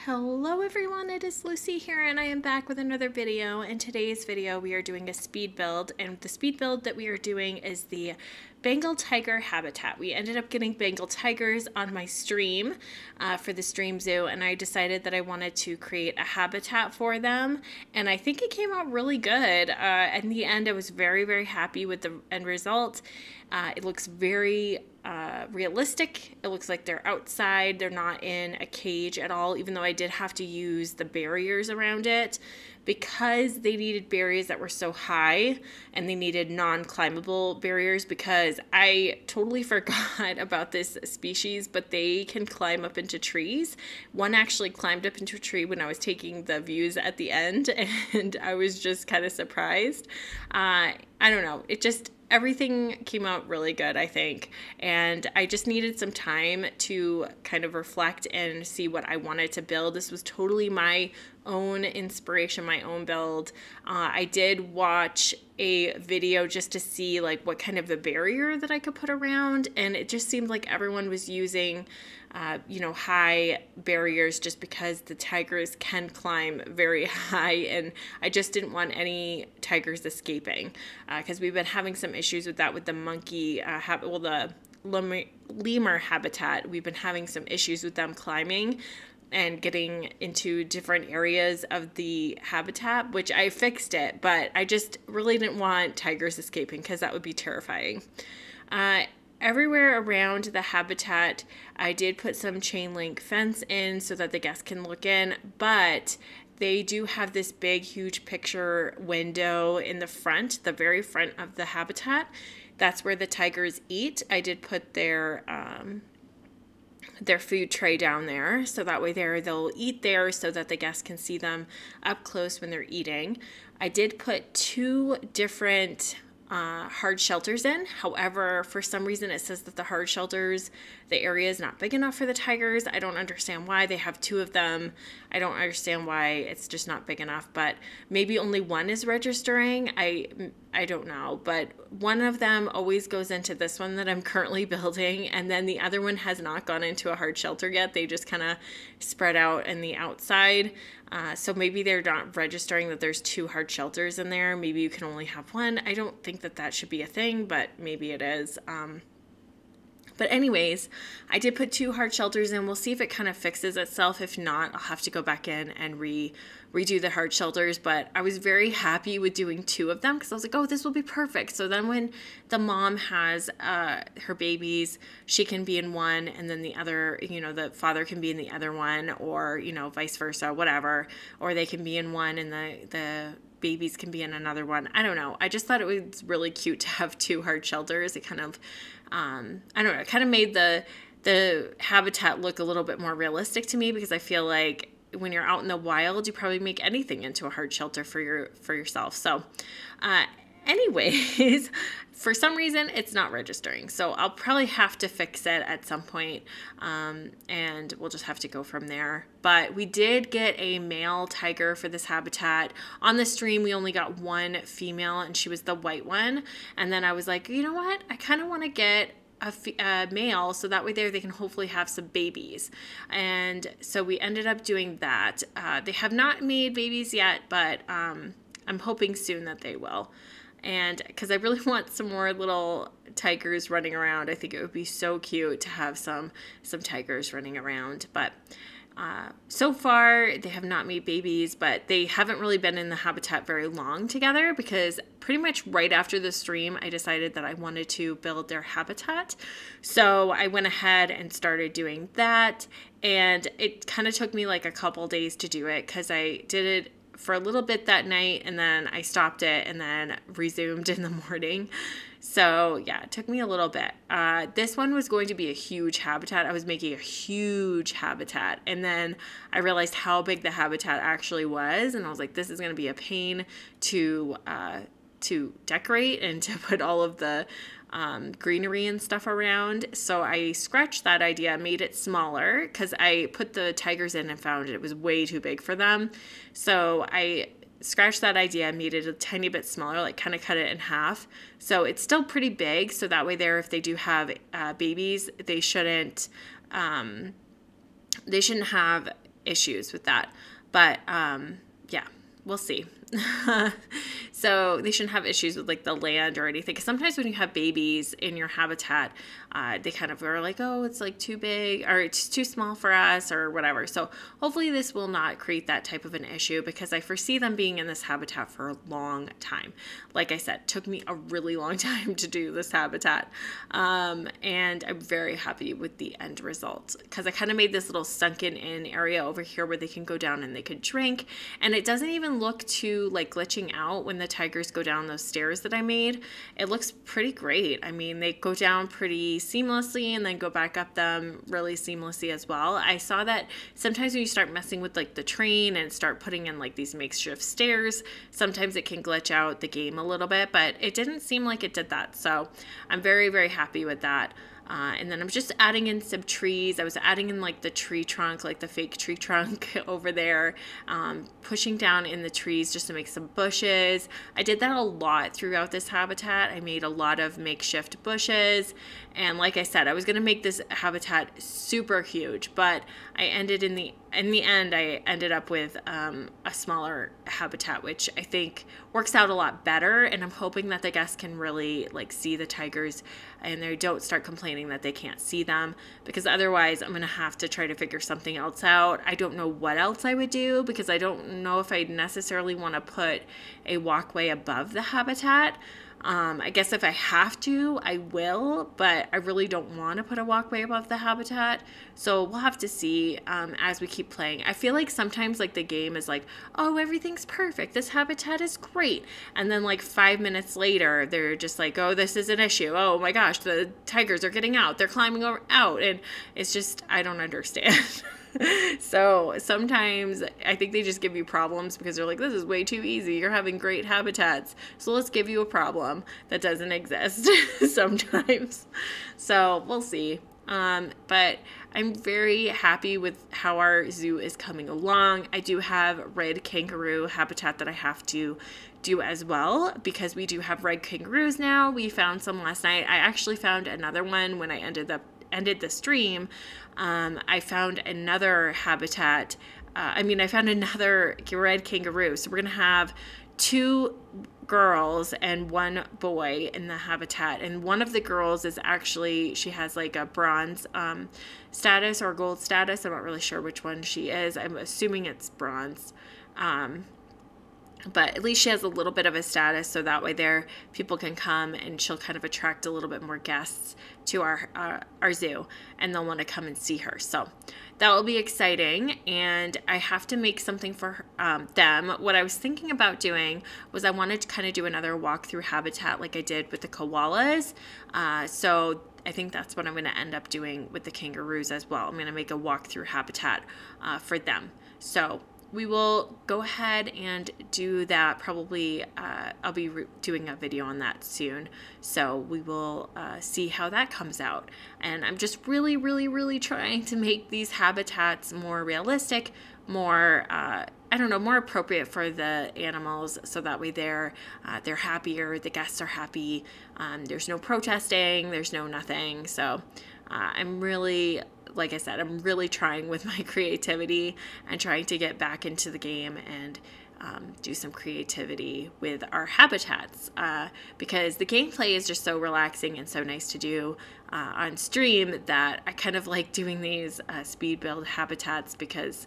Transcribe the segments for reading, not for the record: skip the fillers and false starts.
Hello everyone, it is Lucy here and I am back with another video. In today's video we are doing a speed build, and the speed build that we are doing is the Bengal Tiger habitat. We ended up getting Bengal Tigers on my stream for the stream zoo, and I decided that I wanted to create a habitat for them, and I think it came out really good. In the end I was very happy with the end result. It looks very realistic. It looks like they're outside. They're not in a cage at all, even though I did have to use the barriers around it because they needed barriers that were so high, and they needed non-climbable barriers because I totally forgot about this species, but they can climb up into trees. One actually climbed up into a tree when I was taking the views at the end, and I was just kind of surprised. I don't know. Everything came out really good, I think, and I just needed some time to kind of reflect and see what I wanted to build. This was totally my own inspiration, my own build. I did watch a video just to see like what kind of a barrier that I could put around, and it just seemed like everyone was using high barriers just because the tigers can climb very high, and I just didn't want any tigers escaping because we've been having some issues with that with the monkey, the lemur habitat. We've been having some issues with them climbing and getting into different areas of the habitat, which I fixed it, but I just really didn't want tigers escaping because that would be terrifying. Everywhere around the habitat, I did put some chain link fence in so that the guests can look in, but they do have this big, huge picture window in the front, the very front of the habitat. That's where the tigers eat. I did put their food tray down there, so that way they'll eat there so that the guests can see them up close when they're eating. I did put two different hard shelters in. However, for some reason it says that the hard shelters, the area is not big enough for the tigers. I don't understand why. They have two of them. I don't understand why it's just not big enough, but maybe only one is registering. I don't know, but one of them always goes into this one that I'm currently building, and then the other one has not gone into a hard shelter yet. They just kind of spread out in the outside. So maybe they're not registering that there's two hard shelters in there. Maybe you can only have one. I don't think that should be a thing, but maybe it is. But anyways, I did put two hard shelters in. We'll see if it kind of fixes itself. If not, I'll have to go back in and redo the hard shelters. But I was very happy with doing two of them because I was like, oh, this will be perfect. So then when the mom has her babies, she can be in one, and then the other, the father can be in the other one, or, vice versa, whatever. Or they can be in one and the babies can be in another one. I don't know. I just thought it was really cute to have two hard shelters. It kind of, I don't know, it kind of made the habitat look a little bit more realistic to me, because I feel like when you're out in the wild, you probably make anything into a hard shelter for yourself. So, anyways, for some reason it's not registering, so I'll probably have to fix it at some point, and we'll just have to go from there. But we did get a male tiger for this habitat. On the stream we only got one female, and she was the white one, and then I was like, you know what, I kind of want to get a male, so that way they can hopefully have some babies. And so we ended up doing that. They have not made babies yet, but I'm hoping soon that they will. And because I really want some more little tigers running around. I think it would be so cute to have some tigers running around. But so far they have not made babies, but they haven't really been in the habitat very long together, because pretty much right after the stream I decided that I wanted to build their habitat. So I went ahead and started doing that, and it kind of took me like a couple days to do it, because I did it for a little bit that night, and then I stopped it and then resumed in the morning. So yeah, it took me a little bit. This one was going to be a huge habitat. I was making a huge habitat, and then I realized how big the habitat actually was, and I was like, this is going to be a pain to decorate and to put all of the greenery and stuff around. So I scratched that idea, made it smaller, because I put the tigers in and found it was way too big for them. So I scratched that idea, made it a tiny bit smaller, like kind of cut it in half. So it's still pretty big, so that way if they do have babies, they shouldn't have issues with that. But yeah, we'll see. So they shouldn't have issues with like the land or anything. Because sometimes when you have babies in your habitat, they kind of are like, oh, it's like too big or it's too small for us or whatever. So hopefully this will not create that type of an issue, because I foresee them being in this habitat for a long time. Like I said, it took me a really long time to do this habitat. And I'm very happy with the end result, because I kind of made this little sunken in area over here where they can go down and they can drink. And it doesn't even look too like glitching out when the tigers go down those stairs that I made. It looks pretty great. I mean, they go down pretty seamlessly and then go back up them really seamlessly as well. I saw that sometimes when you start messing with like the train and start putting in like these makeshift stairs, sometimes it can glitch out the game a little bit, but it didn't seem like it did that. So I'm very, very happy with that. And then I'm just adding in some trees. I was adding in like the tree trunk, like the fake tree trunk over there, pushing down in the trees just to make some bushes. I did that a lot throughout this habitat. I made a lot of makeshift bushes. And like I said, I was going to make this habitat super huge, but I ended in the end, I ended up with a smaller habitat, which I think works out a lot better. And I'm hoping that the guests can really like see the tigers and they don't start complaining that they can't see them, because otherwise I'm going to have to try to figure something else out. I don't know what else I would do, because I don't know if I necessarily want to put a walkway above the habitat. I guess if I have to, I will, but I really don't want to put a walkway above the habitat. So we'll have to see as we keep playing. I feel like sometimes like the game is like, oh, everything's perfect. This habitat is great. And then like 5 minutes later, they're just like, oh, this is an issue. Oh my gosh, the tigers are getting out. They're climbing out. And it's just, I don't understand. So sometimes I think they just give you problems because they're like, this is way too easy. You're having great habitats. So let's give you a problem that doesn't exist sometimes. So we'll see. But I'm very happy with how our zoo is coming along. I do have red kangaroo habitat that I have to do as well, because we do have red kangaroos now. We found some last night. I actually found another one when I ended the stream. I found another habitat. I found another red kangaroo. So we're going to have 2 girls and 1 boy in the habitat. And one of the girls is actually, she has like a bronze status or gold status. I'm not really sure which one she is. I'm assuming it's bronze. But at least she has a little bit of a status, so that way there people can come and she'll kind of attract a little bit more guests to our zoo, and they'll want to come and see her. So that will be exciting, and I have to make something for them. What I was thinking about doing was I wanted to kind of do another walk-through habitat like I did with the koalas. So I think that's what I'm going to end up doing with the kangaroos as well. I'm going to make a walk-through habitat for them. So we will go ahead and do that. Probably I'll be doing a video on that soon. So we will see how that comes out. And I'm just really, really, really trying to make these habitats more realistic, more, more appropriate for the animals, so that way they're happier, the guests are happy, there's no protesting, there's no nothing. So I'm really, like I said, I'm really trying with my creativity and trying to get back into the game and do some creativity with our habitats, because the gameplay is just so relaxing and so nice to do on stream that I kind of like doing these speed build habitats, because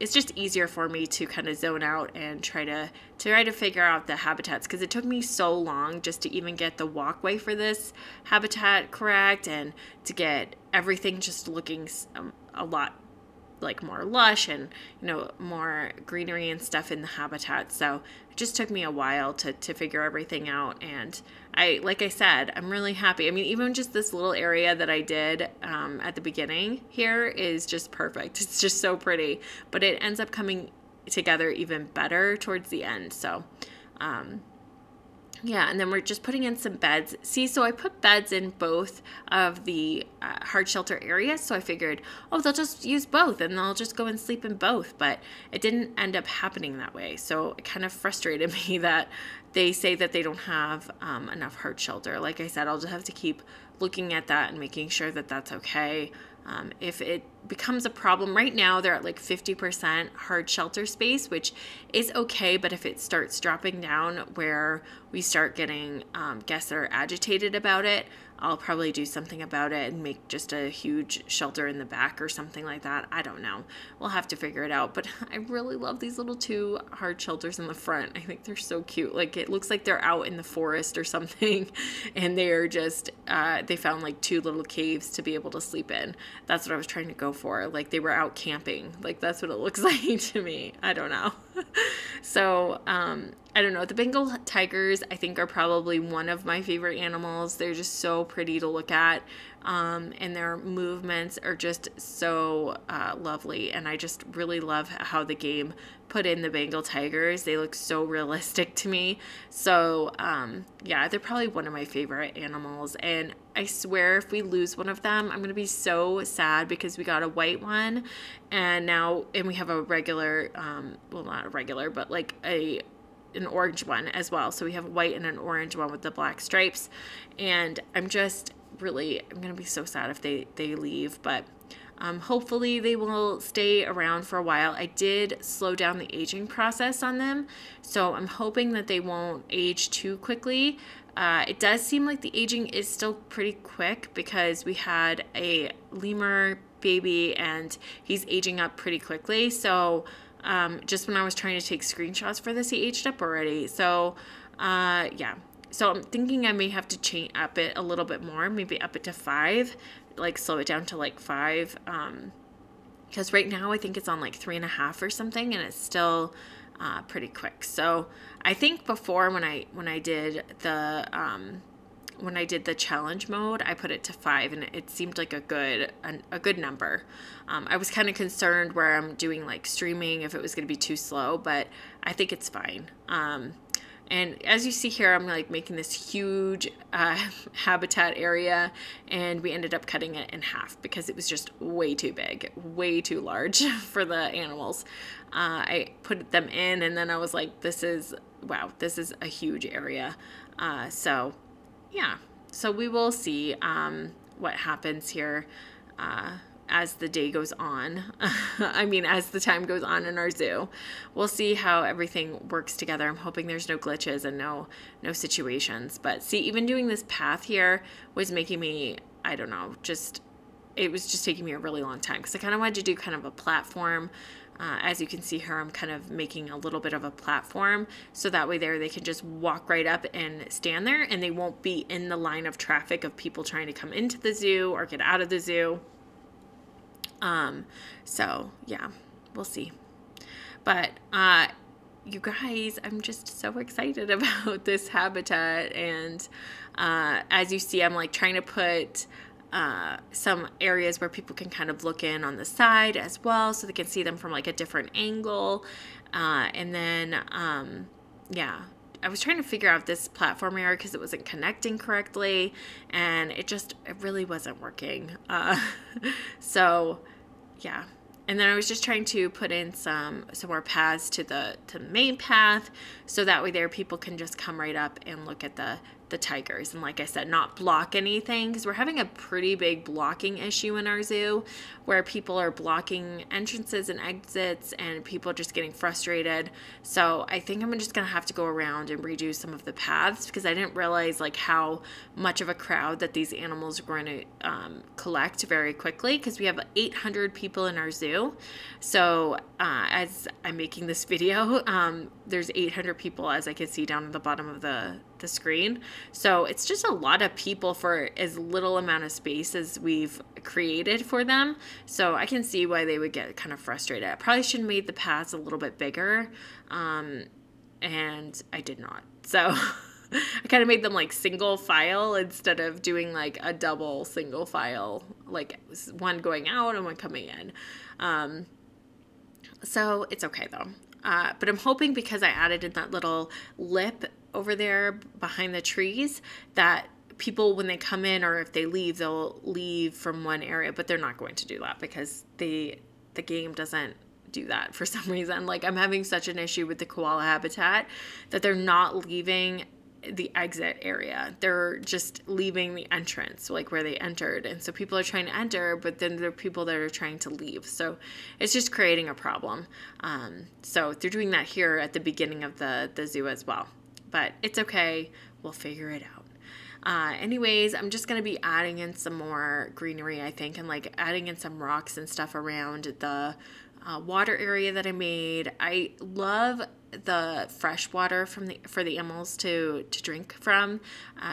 it's just easier for me to kind of zone out and try to figure out the habitats, because it took me so long just to even get the walkway for this habitat correct and to get everything just looking a lot like more lush and more greenery and stuff in the habitat. So it just took me a while to figure everything out, and like I said, I'm really happy. I mean, even just this little area that I did at the beginning here is just perfect. It's just so pretty, but it ends up coming together even better towards the end. So yeah, and then we're just putting in some beds. See, so I put beds in both of the hard shelter areas, so I figured, oh, they'll just use both and they'll just go and sleep in both, but it didn't end up happening that way. So it kind of frustrated me that they say that they don't have enough hard shelter. Like I said, I'll just have to keep looking at that and making sure that that's okay. If it becomes a problem, right now they're at like 50% hard shelter space, which is okay, but if it starts dropping down where we start getting guests that are agitated about it, I'll probably do something about it and make just a huge shelter in the back or something like that. I don't know. We'll have to figure it out. But I really love these little 2 hard shelters in the front. I think they're so cute. Like, it looks like they're out in the forest or something. And they are just, they found like 2 little caves to be able to sleep in. That's what I was trying to go for. Like, they were out camping. Like, that's what it looks like to me. I don't know. So, I don't know. The Bengal tigers, I think, are probably one of my favorite animals. They're just so pretty to look at. And their movements are just so lovely. And I just really love how the game put in the Bengal tigers. They look so realistic to me. So, yeah, they're probably one of my favorite animals. And I swear if we lose one of them, I'm going to be so sad because we got a white one. And we have a regular, well, not a regular, but like an orange one as well. So we have a white and an orange one with the black stripes. And I'm going to be so sad if they leave, but hopefully they will stay around for a while. I did slow down the aging process on them, so I'm hoping that they won't age too quickly. It does seem like the aging is still pretty quick because we had a lemur baby and he's aging up pretty quickly. So just when I was trying to take screenshots for this, he aged up already. So yeah. So I'm thinking I may have to up it a little bit more, maybe up it to 5, like slow it down to like 5. Because right now I think it's on like 3.5 or something, and it's still pretty quick. So I think before when I did the challenge mode, I put it to 5, and it seemed like a good number. I was kind of concerned where I'm doing like streaming if it was going to be too slow, but I think it's fine. And as you see here, I'm like making this huge habitat area, and we ended up cutting it in half because it was just way too big, way too large for the animals. I put them in, and then I was like, wow, this is a huge area. So yeah, so we will see what happens here as the day goes on. I mean, as the time goes on in our zoo. We'll see how everything works together. I'm hoping there's no glitches and no situations. But see, even doing this path here was making me, I don't know, it was just taking me a really long time because I kind of wanted to do kind of a platform. As you can see here, I'm kind of making a little bit of a platform so that way they can just walk right up and stand there, and they won't be in the line of traffic of people trying to come into the zoo or get out of the zoo. So yeah, we'll see. But, you guys, I'm just so excited about this habitat. And, as you see, I'm like trying to put, some areas where people can kind of look in on the side as well, so they can see them from like a different angle. And then, yeah, I was trying to figure out this platform area because it wasn't connecting correctly, and it really wasn't working. So yeah. And then I was just trying to put in some more paths to the main path, so that way people can just come right up and look at the tigers, and like I said, not block anything, because we're having a pretty big blocking issue in our zoo where people are blocking entrances and exits, and people are just getting frustrated. So I think I'm just gonna have to go around and redo some of the paths, because I didn't realize like how much of a crowd that these animals are going to collect very quickly, because we have 800 people in our zoo. So as I'm making this video, there's 800 people, as I can see down at the bottom of the screen. So it's just a lot of people for as little amount of space as we've created for them. So I can see why they would get kind of frustrated. I probably should have made the paths a little bit bigger, and I did not. So I kind of made them like single file instead of doing like a double single file, like one going out and one coming in. So it's okay though. But I'm hoping, because I added in that little lip over there behind the trees, that people, when they come in or if they leave, they'll leave from one area, but they're not going to do that because the game doesn't do that for some reason. Like, I'm having such an issue with the koala habitat that they're not leaving the exit area. They're just leaving the entrance, like where they entered. And so people are trying to enter, but then there are people that are trying to leave. So it's just creating a problem. So they're doing that here at the beginning of the zoo as well. But it's okay. We'll figure it out. Anyways, I'm just going to be adding in some more greenery, I think, and like adding in some rocks and stuff around the water area that I made. I love the fresh water for the animals to drink from.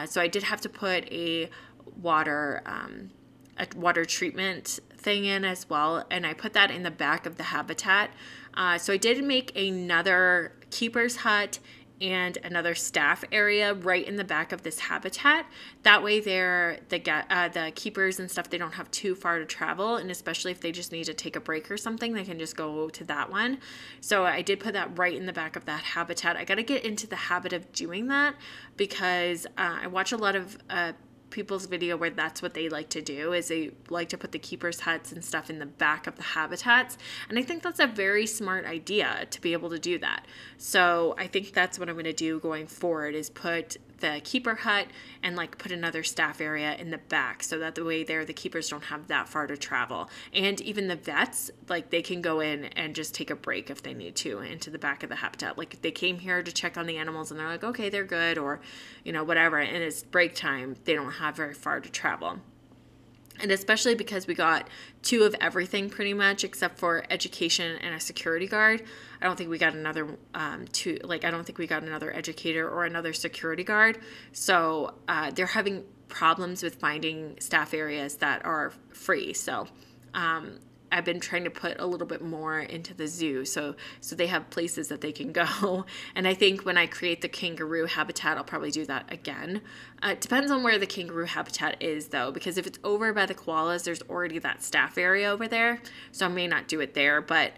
So I did have to put a water treatment thing in as well, and I put that in the back of the habitat. So I did make another keeper's hut and another staff area right in the back of this habitat. That way the keepers and stuff, they don't have too far to travel, and especially if they just need to take a break or something, they can just go to that one. So I did put that right in the back of that habitat. I got to get into the habit of doing that because I watch a lot of people's video where that's what they like to do, is they like to put the keepers huts and stuff in the back of the habitats, and I think that's a very smart idea to be able to do that. So I think that's what I'm going to do going forward, is put the keeper hut and like put another staff area in the back, so that the way there the keepers don't have that far to travel, and even the vets, like they can go in and just take a break if they need to into the back of the habitat. Like if they came here to check on the animals and they're like, okay, they're good, or whatever, and it's break time, they don't have very far to travel. And especially because we got 2 of everything pretty much, except for education and a security guard. I don't think we got another I don't think we got another educator or another security guard. So they're having problems with finding staff areas that are free. So I've been trying to put a little bit more into the zoo so they have places that they can go. And I think when I create the kangaroo habitat, I'll probably do that again. It depends on where the kangaroo habitat is though, because if it's over by the koalas, there's already that staff area over there. So I may not do it there, but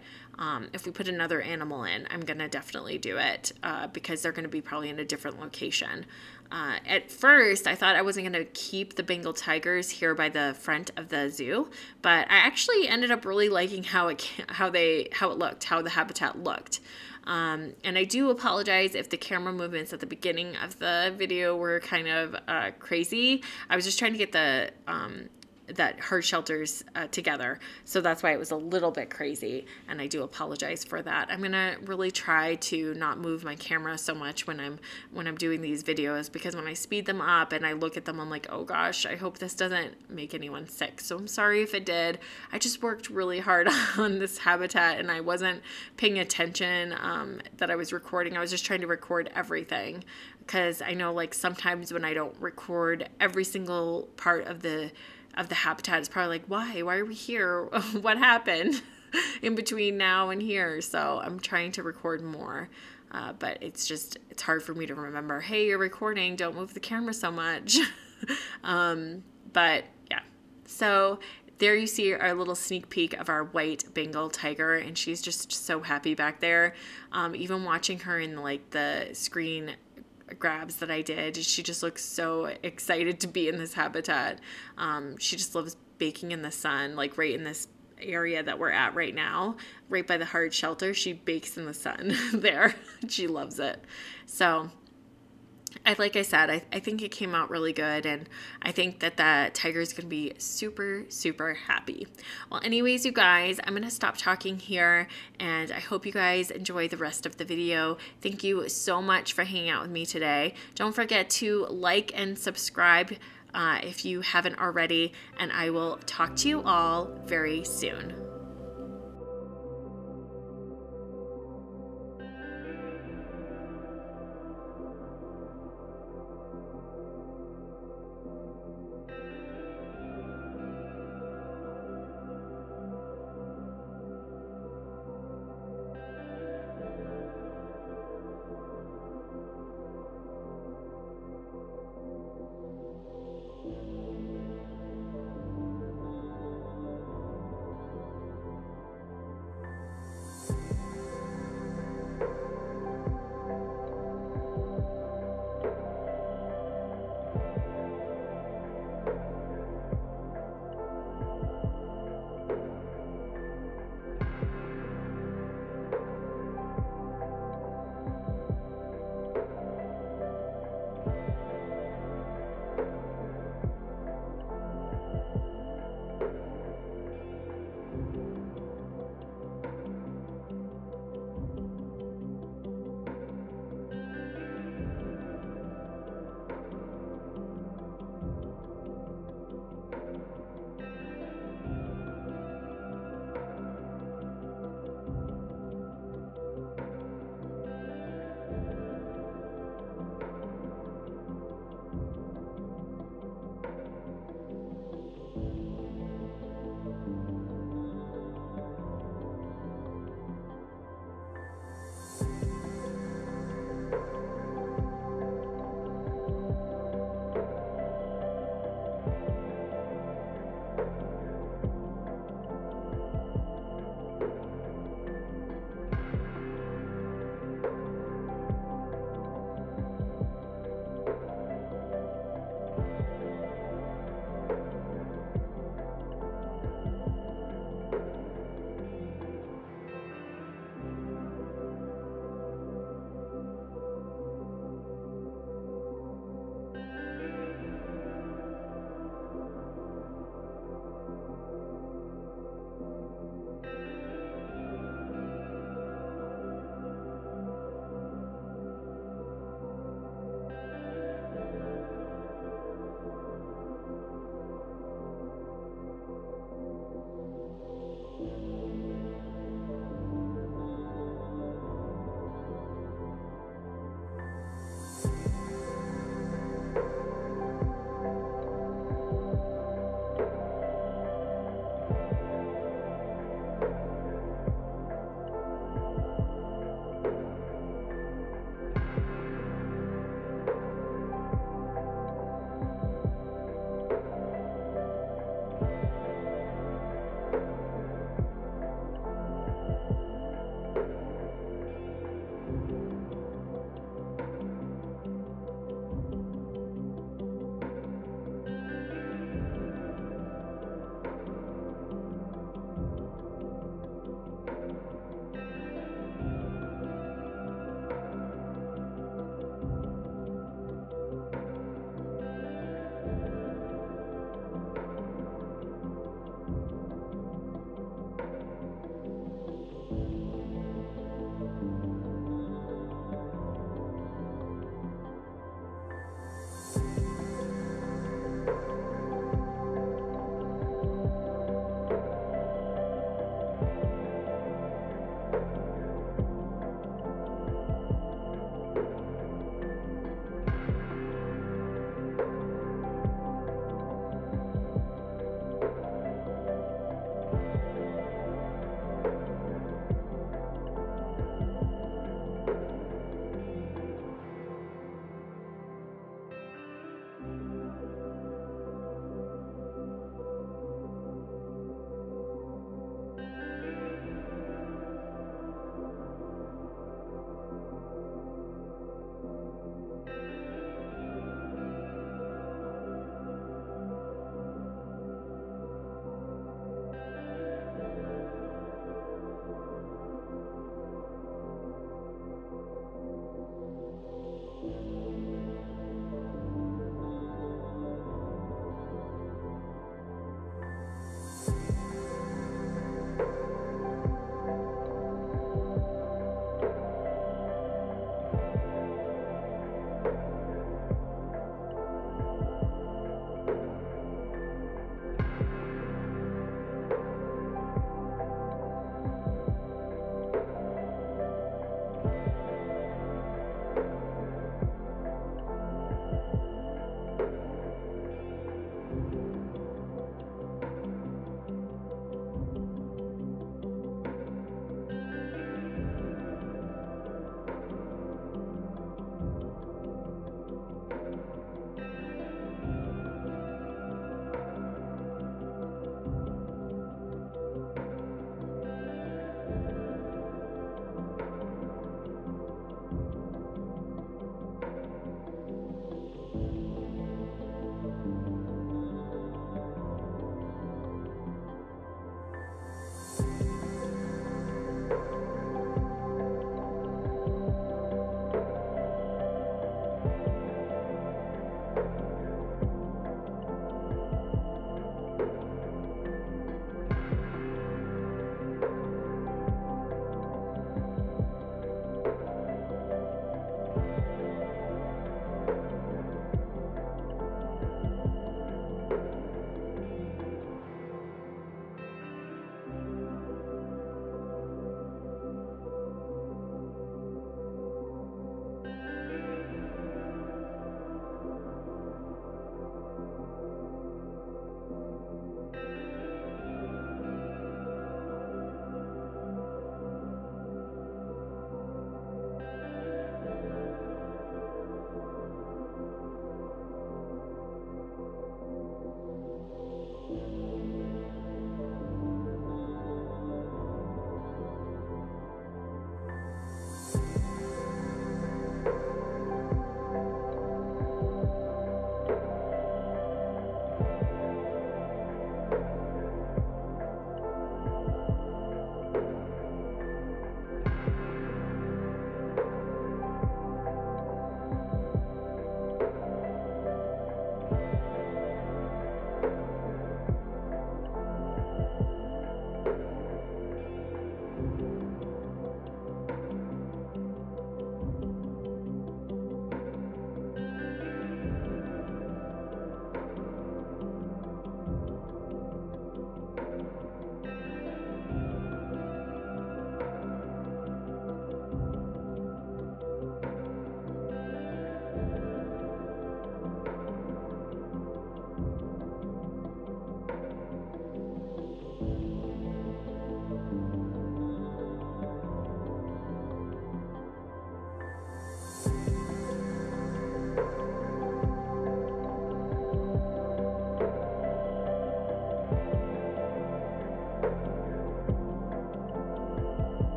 if we put another animal in, I'm going to definitely do it because they're going to be probably in a different location. At first, I thought I wasn't going to keep the Bengal tigers here by the front of the zoo, but I actually ended up really liking how the habitat looked. And I do apologize if the camera movements at the beginning of the video were kind of crazy. I was just trying to get the that herd shelters together, so that's why it was a little bit crazy, and I do apologize for that. I'm gonna really try to not move my camera so much when I'm doing these videos, because when I speed them up and I look at them, I'm like, oh gosh, I hope this doesn't make anyone sick. So I'm sorry if it did. I just worked really hard on this habitat and I wasn't paying attention that I was recording. I was just trying to record everything, because I know like sometimes when I don't record every single part of the habitat, it's probably like, why are we here? What happened in between now and here? So I'm trying to record more, but it's hard for me to remember, hey, you're recording, don't move the camera so much. But yeah, so there you see our little sneak peek of our white Bengal tiger, and she's just so happy back there. Even watching her in like the screen grabs that I did, she just looks so excited to be in this habitat. She just loves baking in the sun, like right in this area that we're at right now, right by the hard shelter. She bakes in the sun there. She loves it. So like I said, I think it came out really good, and I think that the tiger is going to be super, super happy. Well, anyways, you guys, I'm going to stop talking here, and I hope you guys enjoy the rest of the video. Thank you so much for hanging out with me today. Don't forget to like and subscribe if you haven't already, and I will talk to you all very soon.